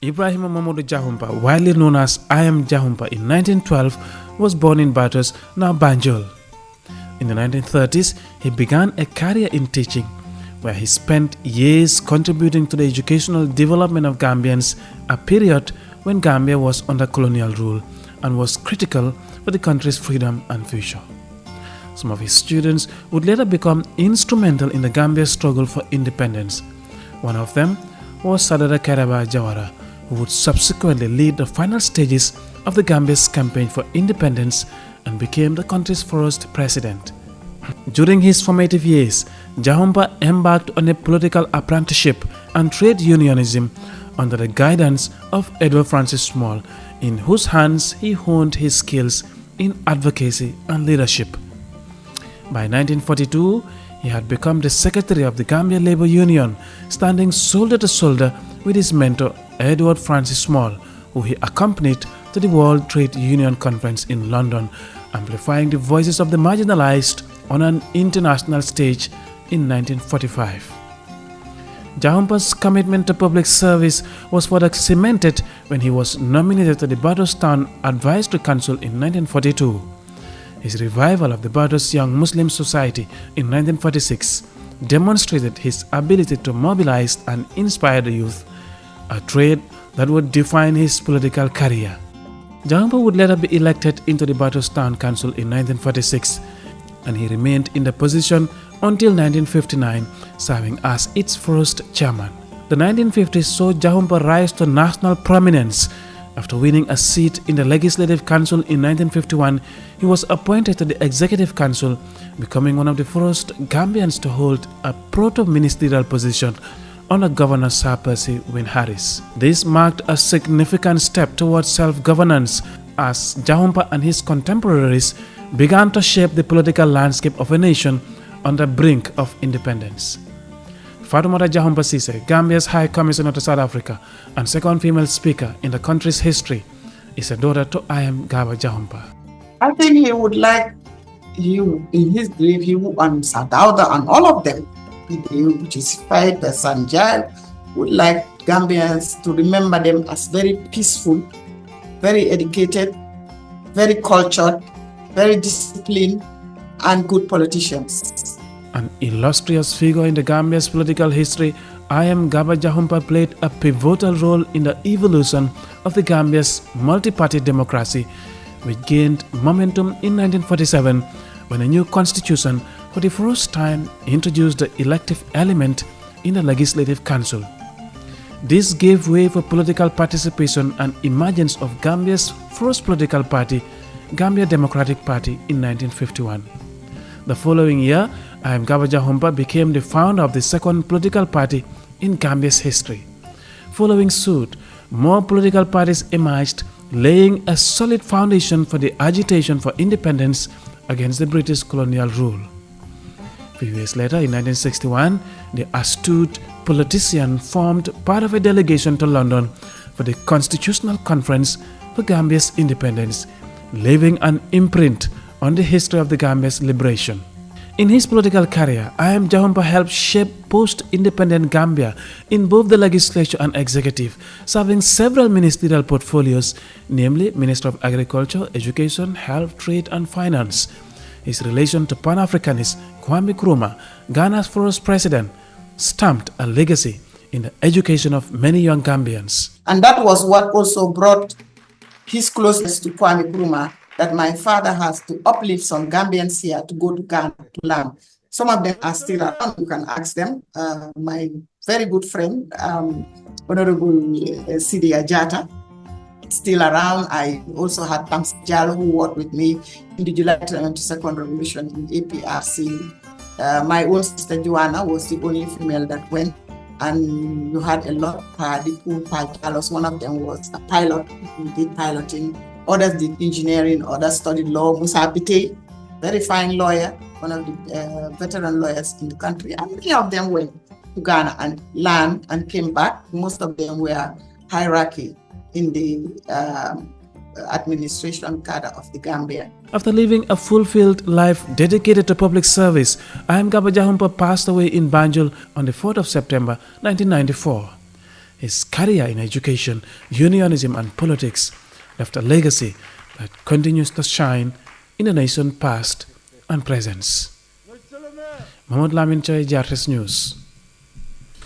Ibrahim Momodou Jahumpa, widely known as I.M Garba Jahumpa in 1912, was born in Batos, now Banjul. In the 1930s, he began a career in teaching, where he spent years contributing to the educational development of Gambians, a period when Gambia was under colonial rule and was critical for the country's freedom and future. Some of his students would later become instrumental in the Gambia's struggle for independence. One of them was Sadara Karaba Jawara, who would subsequently lead the final stages of the Gambia's campaign for independence and became the country's first president. During his formative years, Jahumpa embarked on a political apprenticeship and trade unionism under the guidance of Edward Francis Small, in whose hands he honed his skills in advocacy and leadership. By 1942, he had become the secretary of the Gambia Labour Union, standing shoulder to shoulder with his mentor Edward Francis Small, who he accompanied to the World Trade Union Conference in London, amplifying the voices of the marginalized on an international stage in 1945. Jahumpa's commitment to public service was further cemented when he was nominated to the Batos Town Advisory Council in 1942. His revival of the Batos Young Muslim Society in 1946 demonstrated his ability to mobilize and inspire the youth, a trait that would define his political career. Jahumpa would later be elected into the Batos Town Council in 1946, and he remained in the position until 1959, serving as its first chairman. The 1950s saw Jahumpa rise to national prominence. After winning a seat in the Legislative Council in 1951, he was appointed to the Executive Council, becoming one of the first Gambians to hold a proto-ministerial position under Governor Sir Percy Wynne Harris. This marked a significant step towards self-governance as Jahumpa and his contemporaries began to shape the political landscape of a nation on the brink of independence. Fatoumata Jahumpa Ceesay, Gambia's High Commissioner to South Africa and second female speaker in the country's history, is a daughter to I.M Garba Jahumpa. I think he would like you in his grave, he and Sadauda and all of them, which is five, the Sanjay, would like Gambians to remember them as very peaceful, very educated, very cultured, very disciplined, and good politicians. An illustrious figure in the Gambia's political history, I.M Garba Jahumpa played a pivotal role in the evolution of the Gambia's multi-party democracy, which gained momentum in 1947 when a new constitution for the first time introduced the elective element in the Legislative Council. This gave way for political participation and emergence of Gambia's first political party, Gambia Democratic Party, in 1951. The following year, I.M Garba Jahumpa became the founder of the second political party in Gambia's history. Following suit, more political parties emerged, laying a solid foundation for the agitation for independence against the British colonial rule. A few years later, in 1961, the astute politician formed part of a delegation to London for the Constitutional Conference for Gambia's independence, leaving an imprint on the history of the Gambia's liberation. In his political career, I.M Jahumpa helped shape post-independent Gambia in both the legislature and executive, serving several ministerial portfolios, namely Minister of Agriculture, Education, Health, Trade and Finance. His relation to Pan-Africanist Kwame Nkrumah, Ghana's first president, stamped a legacy in the education of many young Gambians. And that was what also brought his closeness to Kwame Nkrumah, that my father has to uplift some Gambians here to go to Ghana to learn. Some of them are still around, you can ask them. My very good friend, Honorable Sidi Ajata, still around. I also had Tamsi Jallo, who worked with me in the July 22nd Revolution in APRC. My own sister Joanna was the only female that went, and you had a lot of pilots. One of them was a pilot who did piloting. Others did engineering, others studied law. Musa Abite, very fine lawyer, one of the veteran lawyers in the country. And many of them went to Ghana and learned and came back. Most of them were hierarchy in the administration cadre of the Gambia. After living a fulfilled life dedicated to public service, I.M Garba Jahumpa passed away in Banjul on the 4th of September 1994. His career in education, unionism and politics left a legacy that continues to shine in the nation's past and present. Momodou Lamin Choi, GRTS News.